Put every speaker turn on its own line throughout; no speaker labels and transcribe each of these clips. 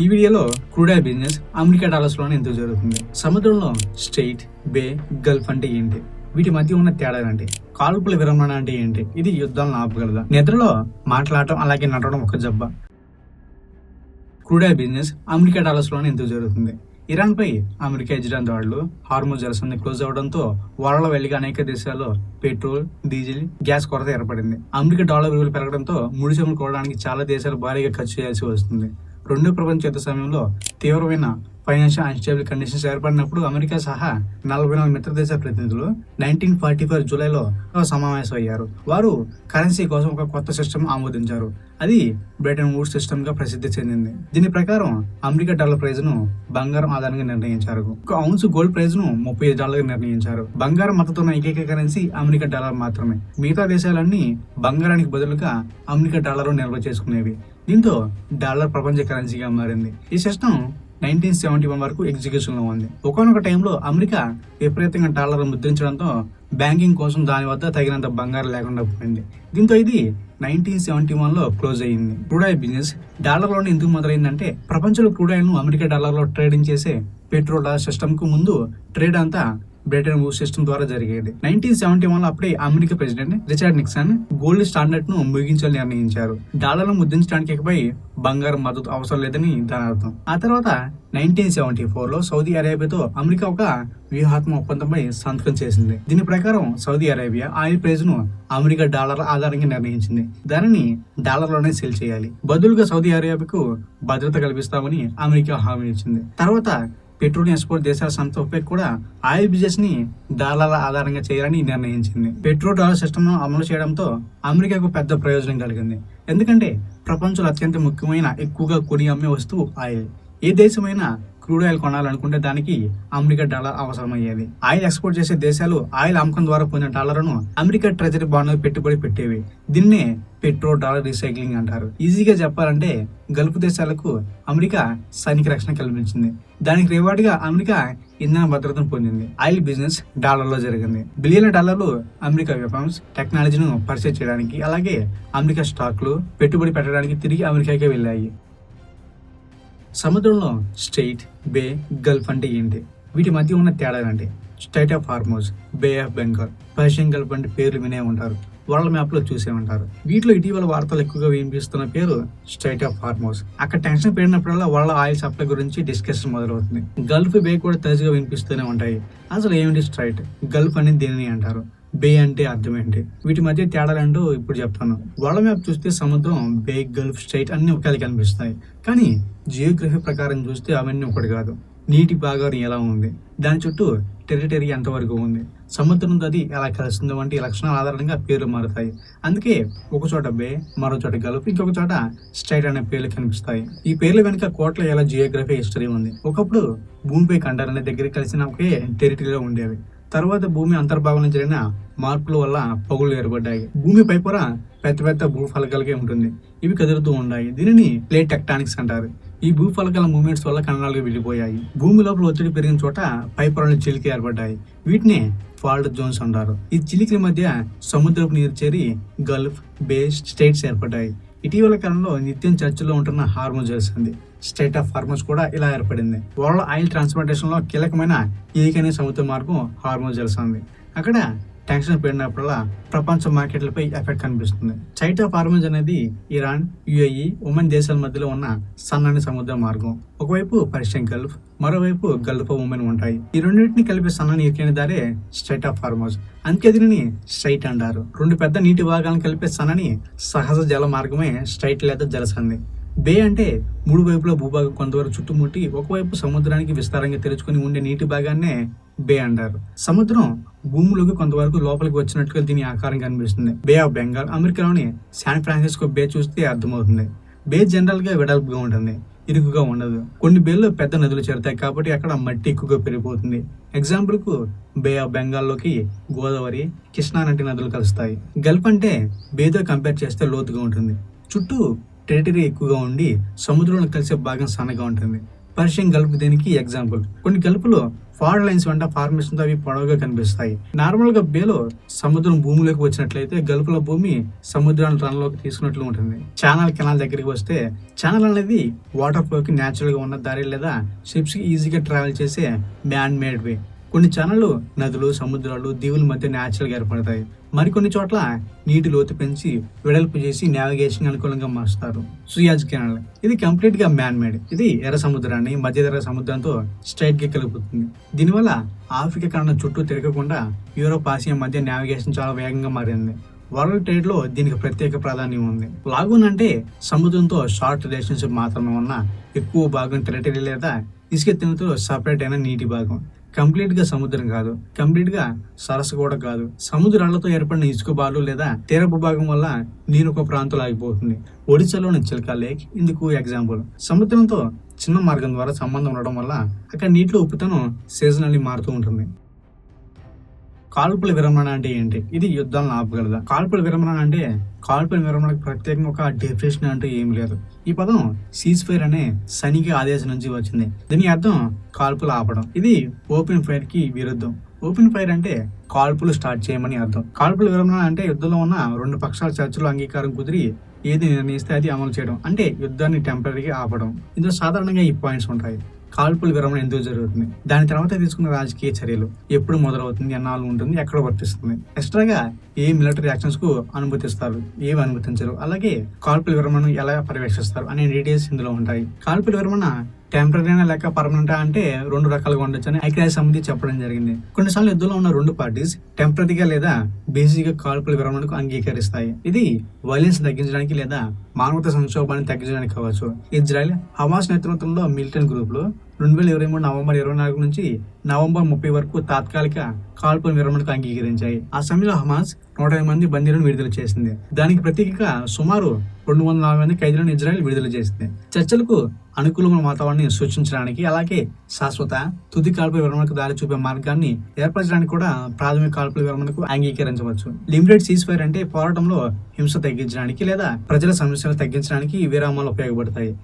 ఈ వీడియోలో crude oil business America dollars లోనే ఎందుకు జరుగుతుంది, సముద్రంలో స్ట్రెయిట్, బే, గల్ఫ్ అంటే ఏంటి, వీటి మధ్య ఉన్న తేడా ఏంటి, కాల్పుల విరమణ అంటే ఏంటి, ఇది యుద్ధాలను ఆపగలదా, నిద్రలో మాట్లాడటం అలాగే నడవడం ఒక జబ్బ. Crude oil business America dollars లోనే ఎందుకు జరుగుతుంది. ఇరాన్ పై అమెరికా ఇజ్రాయెల్ దాడులు, హార్మోజ్ జలసంధి క్లోజ్ అవడంతో వరల్డ్ వెళ్లిగా అనేక దేశాల్లో పెట్రోల్, డీజిల్, గ్యాస్ కొరత ఏర్పడింది. అమెరికా డాలర్ విలువలు పెరగడంతో ముడి చమురు కొనడానికి చాలా దేశాలు భారీగా ఖర్చు చేయాల్సి వస్తుంది. రెండో ప్రపంచ యుద్ధ సమయంలో తీవ్రమైన ఫైనాన్షియల్ అన్స్టేబుల్ కండిషన్స్ ఏర్పడినప్పుడు అమెరికా సహా 44 మిత్ర దేశ ప్రతినిధులు 1944 జూలైలో సమావేశం అయ్యారు. వారు కరెన్సీ కోసం ఒక కొత్త సిస్టమ్ ఆమోదించారు. అది బ్రిటన్ వుడ్స్ సిస్టమ్ గా ప్రసిద్ధి చెందింది. దీని ప్రకారం అమెరికా డాలర్ ప్రైజ్ ను బంగారం ఆధారంగా నిర్ణయించారు. ఒక ఔన్స్ గోల్డ్ ప్రైజ్ ను $35 నిర్ణయించారు. బంగారం మద్దతున్న ఏకైక కరెన్సీ అమెరికా డాలర్ మాత్రమే. మిగతా దేశాలన్నీ బంగారానికి బదులుగా అమెరికా డాలర్ నిల్వ చేసుకునేవి. దీంతో డాలర్ ప్రపంచ కరెన్సీగా మారింది. ఈ సిస్టమ్ 1971 వరకు ఎగ్జిక్యూషన్ లో ఉంది. ఒకనొక టైంలో అమెరికా విపరీతంగా డాలర్ ముద్రించడంతో బ్యాంకింగ్ కోసం దాని వద్ద తగినంత బంగారం లేకుండా పోయింది. దీంతో ఇది 1971 లో క్లోజ్ అయ్యింది. క్రూడ్ ఆయిల్ బిజినెస్ డాలర్ లోనే ఎందుకు మొదలైందంటే, ప్రపంచంలో క్రూడ్ ఆయిల్ ను అమెరికా డాలర్ లో ట్రేడింగ్ చేసే పెట్రోల్ డాలర్ సిస్టమ్ కు ముందు ట్రేడ్ అంతా బ్రిటన్ వుడ్స్ సిస్టమ్ ద్వారా జరిగేది. 1971 లో అప్పుడే America president Richard Nixon gold standard ను ముగించాలని నిర్ణయించారు. డాలర్ ను ముద్రించడానికి ఇకపై బంగారం మద్దతు అవసరం లేదని దాని అర్థం. ఆ తర్వాత 1974 లో సౌదీ అరేబియాతో అమెరికా ఒక వ్యూహాత్మక ఒప్పందంపై సంతకం చేసింది. దీని ప్రకారం సౌదీ అరేబియా ఆయిల్ ప్రైజ్ ను అమెరికా డాలర్ ఆధారంగా నిర్ణయించింది. దానిని డాలర్ లోనే సేల్ చేయాలి. బదులుగా సౌదీ అరేబియాకు భద్రత కల్పిస్తామని అమెరికా హామీ ఇచ్చింది. తర్వాత పెట్రోలియం ఎక్స్పోర్ట్ దేశాల సంస్థ ఒపెక్ కూడా ఆయిల్ బిజినెస్ ని డాలర్ల ఆధారంగా చేయాలని నిర్ణయించింది. పెట్రోల్ డాలర్ సిస్టమ్ ను అమలు చేయడంతో అమెరికాకు పెద్ద ప్రయోజనం కలిగింది. ఎందుకంటే ప్రపంచంలో అత్యంత ముఖ్యమైన, ఎక్కువగా కొని అమ్మే వస్తువు ఆయిల్. ఏ దేశమైనా క్రూడ్ ఆయిల్ కొనాలనుకుంటే దానికి అమెరికా డాలర్ అవసరమయ్యేది. ఆయిల్ ఎక్స్పోర్ట్ చేసే దేశాలు ఆయిల్ అమ్మకం ద్వారా పొందిన డాలర్ను అమెరికా ట్రెజరీ బాండ్ పెట్టుబడి పెట్టేవి. దీన్నే పెట్రోల్ డాలర్ రీసైక్లింగ్ అంటారు. ఈజీగా చెప్పాలంటే గల్ఫ్ దేశాలకు అమెరికా సైనిక రక్షణ కల్పించింది. దానికి రివార్డ్ గా అమెరికా ఇంధన భద్రతను పొందింది. ఆయిల్ బిజినెస్ డాలర్ లో జరిగింది. బిలియన్ల డాలర్లు అమెరికా వెపన్స్ టెక్నాలజీను పరిచయం చేయడానికి, అలాగే అమెరికా స్టాక్లు పెట్టుబడి పెట్టడానికి తిరిగి అమెరికాకే వెళ్ళాయి. సముద్రంలో స్ట్రెయిట్, బే, గల్ఫ్ అంటే ఏంటి, వీటి మధ్య ఉన్న తేడా ఏంటి, strait of Hormuz, bay of Bengal, Persian gulf అంటే పేర్లు వినే ఉంటారు, వరల్డ్ మ్యాప్ లో చూసే ఉంటారు. వీటిలో ఇటీవల వార్తలు ఎక్కువగా వినిపిస్తున్న పేరు స్ట్రైట్ ఆఫ్ హార్మోజ్. అక్కడ టెన్షన్ పెరిగినప్పుడల్లా వరల్డ్ ఆయిల్ సప్లై గురించి డిస్కషన్ మొదలవుతుంది. గల్ఫ్, బే కూడా తరచుగా వినిపిస్తూనే ఉంటాయి. అసలు ఏమిటి స్ట్రైట్, గల్ఫ్ అనేది దేనిని అంటారు, బే అంటే అర్థం ఏంటి, వీటి మధ్య తేడాలంటూ ఇప్పుడు చెప్తాను. వరల్డ్ మ్యాప్ చూస్తే సముద్రం, బే, గల్ఫ్, స్ట్రైట్ అన్ని ఒకటి కనిపిస్తాయి. కానీ జియోగ్రఫీ ప్రకారం చూస్తే అవన్నీ ఒకటి కాదు. నీటి భాగం ఎలా ఉంది, దాని చుట్టూ టెరిటరీ ఎంతవరకు ఉంది, సముద్రంతో అది ఎలా కలుస్తుందో వంటి లక్షణాల ఆధారంగా పేర్లు మారుతాయి. అందుకే ఒక చోట బే, మరో చోట గల్ఫ్, ఇంకొక చోట స్ట్రైట్ అనే పేర్లు కనిపిస్తాయి. ఈ పేర్ల వెనుక కోట్ల ఏళ్ల జియోగ్రఫీ హిస్టరీ ఉంది. ఒకప్పుడు భూమిపై ఖండాలనే దగ్గర కలిసిన ఒకే టెరిటరీలో ఉండేవి. తర్వాత భూమి అంతర్భాగంలో జరిగిన మార్పుల వల్ల పగులు ఏర్పడ్డాయి. భూమి పైపొర పెద్ద పెద్ద భూఫలకాలుగా ఉంటుంది. ఇవి కదులుతూ ఉన్నాయి. దీనిని ప్లేట్ టెక్టానిక్స్ అంటారు. ఈ భూఫలకాల మూవ్మెంట్స్ వల్ల ఖండాలుగా వెళ్ళిపోయాయి. భూమి లోపల ఒత్తిడి పెరిగిన చోట పైపొరలు చిలికి ఏర్పడ్డాయి. వీటిని ఫాల్ట్ జోన్స్ అంటారు. ఈ చిలికల మధ్య సముద్రపు నీరు చేరి గల్ఫ్, బే, స్ట్రైట్స్ ఏర్పడ్డాయి. ఇటీవల కాలంలో నిత్యం చర్చలో ఉంటున్న హార్మోజ్ జలసంధి, స్ట్రైట్ ఆఫ్ హార్మోజ్ కూడా ఇలా ఏర్పడింది. వరల్డ్ ఆయిల్ ట్రాన్స్పోర్టేషన్ లో కీలకమైన ఏకైన సముద్ర మార్గం హార్మోజ్ జలసంధి. అక్కడ టెన్షన్ పెరిగినప్పుడల్లా ప్రపంచ మార్కెట్లపై ఎఫెక్ట్ కనిపిస్తుంది. స్ట్రైట్ ఆఫ్ హార్మోజ్ అనేది ఇరాన్, యుఏఈ, ఒమన్ దేశాల మధ్యలో ఉన్న సన్నని సముద్ర మార్గం. ఒకవైపు పర్షియన్ గల్ఫ్, మరోవైపు గల్ఫ్ ఆఫ్ ఒమన్ ఉంటాయి. ఈ రెండింటిని కలిపి సన్నని ఇరుకైన దారే స్ట్రైట్ ఆఫ్ హార్మోజ్. అందుకే దీనిని స్ట్రైట్ అంటారు. రెండు పెద్ద నీటి భాగాలను కలిపే సన్నని సహజ జల మార్గమే స్ట్రైట్ లేదా జలసంధి. బే అంటే మూడు వైపుల భూభాగం కొంతవరకు చుట్టుముట్టి ఒకవైపు సముద్రానికి విస్తారంగా తెరుచుకుని ఉండే నీటి భాగాన్నే బే అంటారు. సముద్రం భూమిలోకి కొంతవరకు లోపలికి వచ్చినట్టుగా దీని ఆకారం కనిపిస్తుంది. బే ఆఫ్ బెంగాల్ అమెరికాలోని శాన్ ఫ్రాన్సిస్కో బే చూస్తే అర్థమవుతుంది. బే జనరల్ గా వెడల్పుగా ఉంటుంది, ఇరుకుగా ఉండదు. కొన్ని బేల్లో పెద్ద నదులు చేరుతాయి కాబట్టి అక్కడ మట్టి ఎక్కువగా పెరిగిపోతుంది. ఎగ్జాంపుల్ కు బే ఆఫ్ బెంగాల్ లోకి గోదావరి, కృష్ణా నటి నదులు కలుస్తాయి. గల్ఫ్ అంటే బేతో కంపేర్ చేస్తే లోతుగా ఉంటుంది. చుట్టూ టెరిటరీ ఎక్కువగా ఉండి సముద్రంలో కలిసే భాగం సన్నగా ఉంటుంది. పర్షియన్ గల్ఫ్ దీనికి ఎగ్జాంపుల్. కొన్ని గల్ఫ్లో ఫాల్ట్ లైన్స్ వెంట ఫార్మేషన్ తో అవి పొడవుగా కనిపిస్తాయి. నార్మల్ గా బేలో సముద్రం భూమిలోకి వచ్చినట్లయితే గల్ఫ్ లో భూమి సముద్రాన్ని తనలోకి తీసుకున్నట్లు ఉంటుంది. ఛానల్ కెనాల్ దగ్గరికి వస్తే ఛానల్ అనేది వాటర్ ఫ్లోకి న్యాచురల్ గా ఉన్న దారి లేదా షిప్స్ కి ఈజీగా ట్రావెల్ చేసే మ్యాన్ మేడ్ వే. కొన్ని ఛానళ్లు నదులు, సముద్రాలు, దీవుల మధ్య న్యాచురల్ గా ఏర్పడతాయి. మరికొన్ని చోట్ల నీటి లోతు పెంచి వెడల్పు చేసి నావిగేషన్ అనుకూలంగా మారుస్తారు. సుయాజ్ కెనాల్ ఇది కంప్లీట్ గా మ్యాన్ మేడ్. ఇది ఎర్ర సముద్రాన్ని మధ్యధరా సముద్రంతో స్ట్రైట్ గా కలుపుతుంది. దీనివల్ల ఆఫ్రికా ఖండం చుట్టూ తిరగకుండా యూరోప్, ఆసియా మధ్య నావిగేషన్ చాలా వేగంగా మారింది. వరల్డ్ ట్రేడ్ లో దీనికి ప్రత్యేక ప్రాధాన్యం ఉంది. లాగూన్ అంటే సముద్రంతో షార్ట్ రిలేషన్షిప్ మాత్రమే ఉన్న ఎక్కువ భాగం టెరిటరీ లేదా ఇసుక తినతో సపరేట్ అయిన నీటి భాగం. కంప్లీట్ గా సముద్రం కాదు, కంప్లీట్ గా సరస్సు కూడా కాదు. సముద్రాలతో ఏర్పడిన ఇసుక బాలు లేదా తీరపు భాగం వల్ల నీరు ఒక ప్రాంతంలో ఆగిపోతుంది. ఒడిశాలోని చిల్కా లేక్ ఇందుకు ఎగ్జాంపుల్. సముద్రంతో చిన్న మార్గం ద్వారా సంబంధం ఉండడం వల్ల అక్కడ నీటిలో ఉప్పుతనం సీజనల్లీ మారుతూ ఉంటుంది. కాల్పుల విరమణ అంటే ఏంటి? ఇది యుద్ధాలను ఆపగలదా? కాల్పుల విరమణ అంటే కాల్పుల విరమణకు ప్రత్యేకంగా ఒక డెఫినేషన్ అంటూ ఏమి లేదు. ఈ పదం సీజ్ ఫైర్ అనే సైనిక ఆదేశం నుంచి వచ్చింది. దీని అర్థం కాల్పులు ఆపడం. ఇది ఓపెన్ ఫైర్ కి విరుద్ధం. ఓపెన్ ఫైర్ అంటే కాల్పులు స్టార్ట్ చేయమని అర్థం. కాల్పుల విరమణ అంటే యుద్ధంలో ఉన్న రెండు పక్షాల చర్చలో అంగీకారం కుదిరి ఏది నిర్ణయిస్తే అది అమలు చేయడం, అంటే యుద్ధాన్ని టెంపరీగా ఆపడం. ఇందులో సాధారణంగా ఈ పాయింట్స్ ఉంటాయి. కాల్పుల విరమణ ఎందుకు జరుగుతుంది, దాని తర్వాత తీసుకున్న రాజకీయ చర్యలు, ఎప్పుడు మొదలవుతుంది, ఎన్నాళ్ళు ఉంటుంది, ఎక్కడ వర్తిస్తుంది, ఎక్స్ట్రాగా ఏ మిలిటరీ యాక్షన్స్ కు అనుమతిస్తారు, ఏవి అనుమతించరు, అలాగే కాల్పుల విరమణను ఎలా పర్యవేక్షిస్తారు అనే డీటెయిల్స్ ఇందులో ఉంటాయి. కాల్పుల విరమణ టెంపరీ లేక పర్మనెంట్ అంటే రెండు రకాలుగా ఉండొచ్చని ఐక్యరాజ్య సమితి చెప్పడం జరిగింది. కొన్నిసార్లు యుద్ధంలో ఉన్న రెండు పార్టీస్ టెంపరీగా లేదా బేసిక్ గా కాల్పుల విరమణకు అంగీకరిస్తాయి. ఇది వైలెన్స్ తగ్గించడానికి లేదా మానవతా సంక్షోభాన్ని తగ్గించడానికి కావచ్చు. ఇజ్రాయెల్, హమాస్ నేతృత్వంలో మిలిటెంట్ గ్రూపులు 2023 నవంబర్ 24 నుంచి నవంబర్ 30 వరకు తాత్కాలిక కాల్పుల విరమణకు అంగీకరించాయి. ఆ సమయంలో హమాస్ 150 మంది బందీలను విడుదల చేసింది. దానికి ప్రతీకగా సుమారు 240 మంది ఖైదీలను ఇజ్రాయెల్ విడుదల చేసింది. చర్చలకు అనుకూలమైన వాతావరణాన్ని సృష్టించడానికి, అలాగే శాశ్వత తుది కాల్పుల విరమణకు దారి చూపే మార్గాన్ని ఏర్పరచడానికి కూడా ప్రాథమిక కాల్పుల విరమణకు అంగీకరించవచ్చు. లిమిటెడ్ సీజ్ ఫైర్ అంటే పోరాటంలో హింస తగ్గించడానికి లేదా ప్రజల సమస్యలు తగ్గించడానికి ఈ విరామాలు ఉపయోగపడతాయి.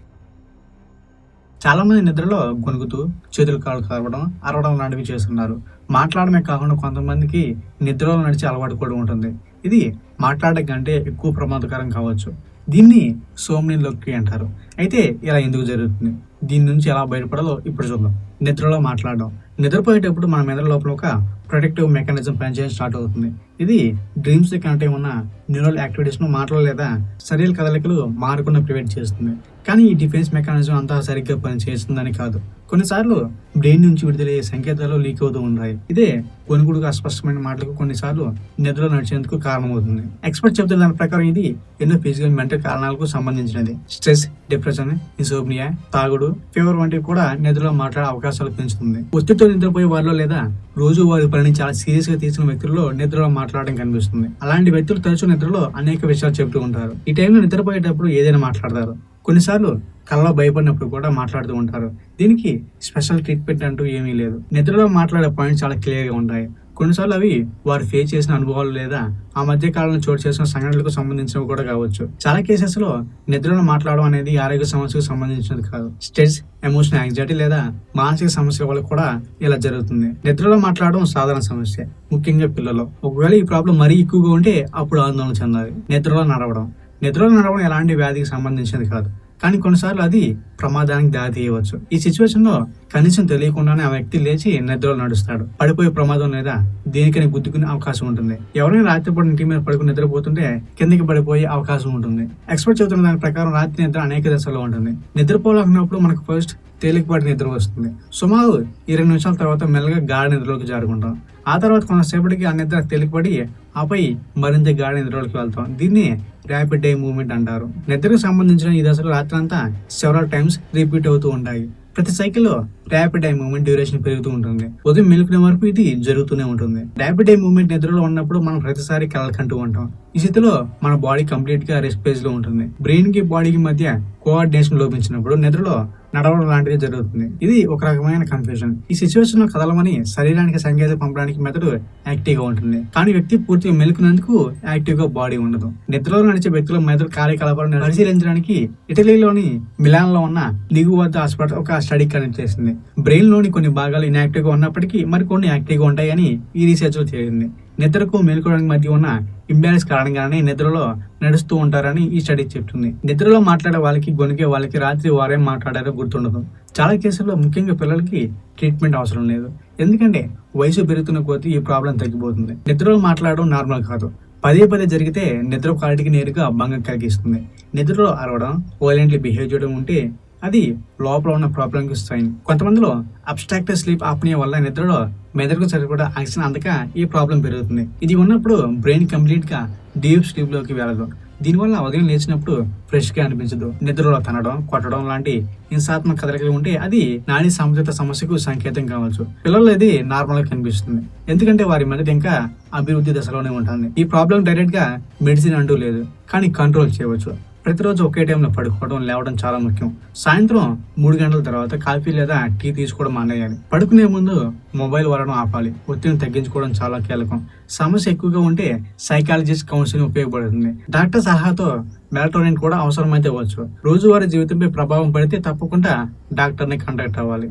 చాలా మంది నిద్రలో గొనుగుతూ చేతులు కాళ్ళు కావడం, అరవడం లాంటివి చేస్తున్నారు. మాట్లాడమే కాకుండా కొంతమందికి నిద్రలో నడిచే అలవాటు కూడా ఉంటుంది. ఇది మాట్లాడడం కంటే ఎక్కువ ప్రమాదకరం కావచ్చు. దీన్ని సోమ్నిలోకి అంటారు. అయితే ఇలా ఎందుకు జరుగుతుంది, దీని నుంచి ఎలా బయటపడాలో ఇప్పుడు చూద్దాం. నిద్రలో మాట్లాడడం. నిద్రపోయేటప్పుడు మన మెదడు లోపల ఒక ప్రొటెక్టివ్ మెకానిజం పనిచేయడం స్టార్ట్ అవుతుంది. ఇది డ్రీమ్స్ కనెక్ట్ అయి ఉన్న న్యూరల్ యాక్టివిటీస్ ను మాటలు లేదా శరీర కదలికలు మారకుండా ప్రివెంట్ చేస్తుంది. కానీ ఈ డిఫెన్స్ మెకానిజం అంతా సరిగ్గా పనిచేస్తుందని కాదు. కొన్నిసార్లు బ్రెయిన్ నుంచి విడుదలయ్యే సంకేతాలు లీక్ అవుతూ ఉంటాయి. ఇదే కొనుగోలుగా అస్పష్టమైన మాటలకు కొన్నిసార్లు నిద్రలో నడిచేందుకు కారణమవుతుంది. ఎక్స్పర్ట్ చెబుతున్న దాని ప్రకారం ఇది ఎన్నో ఫిజికల్, మెంటల్ కారణాలకు సంబంధించినది. స్ట్రెస్, డిప్రెషన్, ఇన్సోమ్నియా, తాగుడు, ఫీవర్ వంటివి కూడా నిద్రలో మాట్లాడే అవకాశాలు పెంచుతుంది. ఒత్తిడితో నిద్రపోయే వారిలో లేదా రోజు వారి పనిని చాలా సీరియస్ గా తీసుకున్న వ్యక్తుల్లో నిద్రలో మాట్లాడడం కనిపిస్తుంది. అలాంటి వ్యక్తులు తరచూ నిద్రలో అనేక విషయాలు చెబుతూ ఉంటారు. ఈ టైంలో నిద్రపోయేటప్పుడు ఏదైనా మాట్లాడతారు. కొన్నిసార్లు కళ్ళలో భయపడినప్పుడు కూడా మాట్లాడుతూ ఉంటారు. దీనికి స్పెషల్ ట్రీట్మెంట్ అంటూ ఏమీ లేదు. నిద్రలో మాట్లాడే పాయింట్స్ చాలా క్లియర్ గా ఉంటాయి. కొన్నిసార్లు అవి వారు ఫేస్ చేసిన అనుభవాలు లేదా ఆ మధ్య కాలంలో చోటు చేసిన సంఘటనలకు సంబంధించినవి కూడా కావచ్చు. చాలా కేసెస్ లో నిద్రలో మాట్లాడడం అనేది ఆరోగ్య సమస్యకు సంబంధించినది కాదు. స్ట్రెస్, ఎమోషనల్ యాంగ్జైటీ లేదా మానసిక సమస్యల వల్ల కూడా ఇలా జరుగుతుంది. నిద్రలో మాట్లాడడం సాధారణ సమస్య, ముఖ్యంగా పిల్లలు. ఒకవేళ ఈ ప్రాబ్లం మరీ ఎక్కువగా ఉంటే అప్పుడు ఆందోళన చెందాలి. నిద్రలో నడవడం ఎలాంటి వ్యాధికి సంబంధించినది కాదు, కానీ కొన్నిసార్లు అది ప్రమాదానికి దారి తీయవచ్చు. ఈ సిచ్యువేషన్ లో కనీసం తెలియకుండానే ఆ వ్యక్తి లేచి నిద్రలో నడుస్తాడు. పడిపోయే ప్రమాదం లేదా దేనికైనా గుద్దుకునే అవకాశం ఉంటుంది. ఎవరైనా రాత్రిపూట ఇంటి మీద పడుకుని నిద్రపోతుంటే కిందకి పడిపోయే అవకాశం ఉంటుంది. ఎక్స్పర్ట్ చెబుతున్న దాని ప్రకారం రాత్రి నిద్ర అనేక దశలో ఉంటుంది. నిద్రపోవాలనుకున్నప్పుడు మనకు ఫస్ట్ తేలికపాటి నిద్ర వస్తుంది. సుమారు 20 నిమిషాల తర్వాత మెల్లగా గాఢ నిద్రలోకి జారుకుంటాం. ఆ తర్వాత కొంతసేపటికి ఆ నిద్ర తేలికపడి ఆపై మరింత గాఢ నిద్రలోకి వెళ్తాం. దీన్ని ర్యాపిడ్ ఐ మూవ్మెంట్ అంటారు. నిద్రకు సంబంధించిన ఈ దశలు రాత్రంతా సెవరల్ టైమ్స్ రిపీట్ అవుతూ ఉంటాయి. ప్రతి సైకిల్లో ర్యాపిడ్ ఐ మూవ్మెంట్ డ్యూరేషన్ పెరుగుతూ ఉంటుంది. ఉదయం మెలుకునే వరకు ఇది జరుగుతూనే ఉంటుంది. ర్యాపిడ్ ఐ మూవ్మెంట్ నిద్రలో ఉన్నప్పుడు మనం ప్రతిసారి కలలు కంటూ ఉంటాం. ఈ స్థితిలో మన బాడీ కంప్లీట్ గా రెస్ట్ ఫేజ్ లో ఉంటుంది. బ్రెయిన్ కి బాడీకి మధ్య కోఆర్డినేషన్ లోపించినప్పుడు నిద్రలో నడవడం లాంటిది జరుగుతుంది. ఇది ఒక రకమైన కన్ఫ్యూజన్. ఈ సిచ్యువేషన్ లో కదలమని శరీరానికి సంకేతం పంపడానికి మెదడు యాక్టివ్ గా ఉంటుంది, కానీ వ్యక్తి పూర్తిగా మెలుకునేందుకు యాక్టివ్ గా బాడీ ఉండదు. నిద్రలో నడిచే వ్యక్తుల మెదడు కార్యకలాపాలను పరిశీలించడానికి ఇటలీలోని మిలాన్ లో ఉన్న లిగు వద్ద హాస్పిటల్ ఒక స్టడీ కండక్ట్ చేసింది. బ్రెయిన్ లోని కొన్ని భాగాలు ఇన్యాక్టివ్ గా ఉన్నప్పటికీ మరికొన్ని యాక్టివ్ గా ఉంటాయని ఈ రీసెర్చ్ లో తేలింది. నిద్రకు మేలుకోవడానికి మధ్య ఉన్న ఇంబ్యాలెన్స్ కారణంగానే నిద్రలో నడుస్తూ ఉంటారని ఈ స్టడీ చెప్తుంది. నిద్రలో మాట్లాడే వాళ్ళకి, గొనికే వాళ్ళకి రాత్రి వారేం మాట్లాడారో గుర్తుండదు. చాలా కేసుల్లో, ముఖ్యంగా పిల్లలకి, ట్రీట్మెంట్ అవసరం లేదు. ఎందుకంటే వయసు పెరుగుతున్న కొద్దీ ఈ ప్రాబ్లం తగ్గిపోతుంది. నిద్రలో మాట్లాడడం నార్మల్ కాదు. పదే పదే జరిగితే నిద్ర క్వాలిటీకి నేరుగా భంగం కలిగిస్తుంది. నిద్రలో అరవడం, వైలెంట్లీ బిహేవ్ చేయడం ఉంటే అది లోపల ఉన్న ప్రాబ్లం కి సైన్. కొంతమందిలో అబ్స్ట్రాక్టివ్ స్లీప్ ఆప్నియా వల్ల నిద్రలో మెదడుకు సరిపడా ఆక్సిజన్ అందక ఈ ప్రాబ్లం పెరుగుతుంది. ఇది ఉన్నప్పుడు బ్రెయిన్ కంప్లీట్ గా డీప్ స్లీప్ లోకి వెళ్ళదు. దీనివల్ల ఉదయం లేచినప్పుడు ఫ్రెష్ గా అనిపించదు. నిద్రలో తనడం, కొట్టడం లాంటి హింసాత్మక కదలికలు ఉంటే అది నాడీ సమతుల్యత సమస్యకు సంకేతం కావచ్చు. పిల్లల్లో ఇది నార్మల్ గా కనిపిస్తుంది, ఎందుకంటే వారి మెదడు ఇంకా అభివృద్ధి దశలోనే ఉంటుంది. ఈ ప్రాబ్లం డైరెక్ట్ గా మెడిసిన్ అంటూ లేదు, కానీ కంట్రోల్ చేయవచ్చు. ప్రతిరోజు ఒకే టైంలో పడుకోవడం, లేవడం చాలా ముఖ్యం. సాయంత్రం 3 గంటల తర్వాత కాఫీ లేదా టీ తీసుకోవడం మానేయాలి. పడుకునే ముందు మొబైల్ వాడడం ఆపాలి. ఒత్తిడిని తగ్గించుకోవడం చాలా కీలకం. సమస్య ఎక్కువగా ఉంటే సైకాలజిస్ట్ కౌన్సిలింగ్ ఉపయోగపడుతుంది. డాక్టర్ సలహాతో మెలటోనిన్ కూడా అవసరమైతే వచ్చు. రోజువారీ జీవితంపై ప్రభావం పడితే తప్పకుండా డాక్టర్ని కాంటాక్ట్ అవ్వాలి.